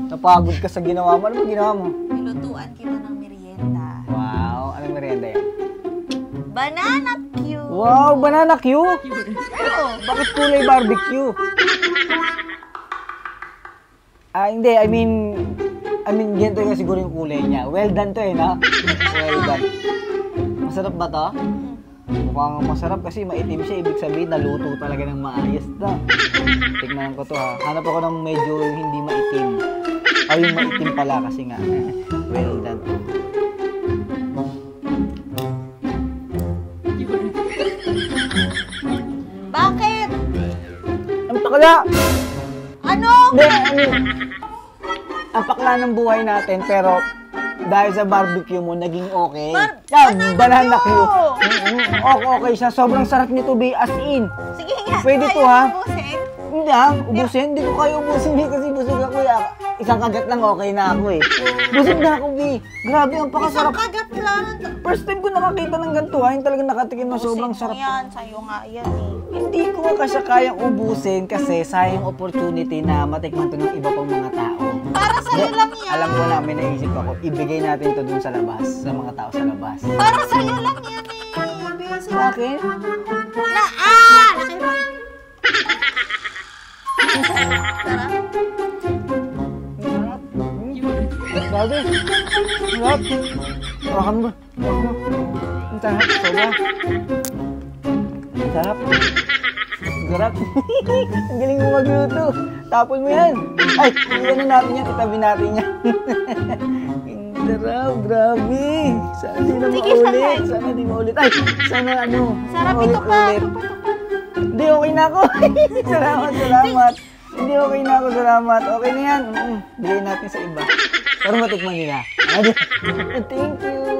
Napagod ka sa ginawa mo. Ano ba ginawa mo? Nilutuan kita ng merienda. Wow, anong merienda yan? Banana Q. Wow, banana Q? Bakit kulay barbecue? Hindi, I mean, ganito yung siguro yung kulay niya. Well done to no? Well done. Masarap ba to? Mukhang masarap kasi maitim siya. Ibig sabihin, naluto talaga ng maayos na. Tignan ko to ha. Hanap ako ng medyo hindi maitim. Yung maitim pala kasi nga. Well done. Bakit? Ang pakla! Ano? Hindi, ang pakla ng buhay natin, pero dahil sa barbecue mo, naging okay. Banana Q. Okay siya. Sobrang sarap nito, be, as in. Sige nga. Pwede to, ha? Ubusin? Hindi ha, ubusin. Hindi ko kayo ubusin, be, kasi busog ako. Isang kagat lang okay na ako eh. Busog na ako, be. Grabe, ang pakasarap. Isang kagat lang. First time ko nakakita ng ganito ha. Yung talagang nakatikim na sobrang sarap. Yan, sa'yo nga yan eh. Hindi ko nga kasi kayang ubusin kasi sayang opportunity na matikman to ng iba pang mga tao. Para sa'yo lang yan. Alam ko na, may naisip ako, ibigay natin to dun sa labas, sa mga tao sa labas. Para sa'yo lang yan eh. Busy. Bakit? Tara. Grabe. Sarap. Hawakan mo. Ang sarap. Sobra. Ang sarap. Ang sarap. Ang galing mo magluto. Tapon mo yan. Ay, iyan natin yan. Itabi natin yan. Ang sarap. Grabe. Sana di na maulit. Sana di maulit. Ay, sana ano. Sarap ito pa. Hindi, okay na ako. Salamat. Hindi, okay na ako. Salamat. Okay na yan. Bigay natin sa iba. Para matikman nila. Thank you.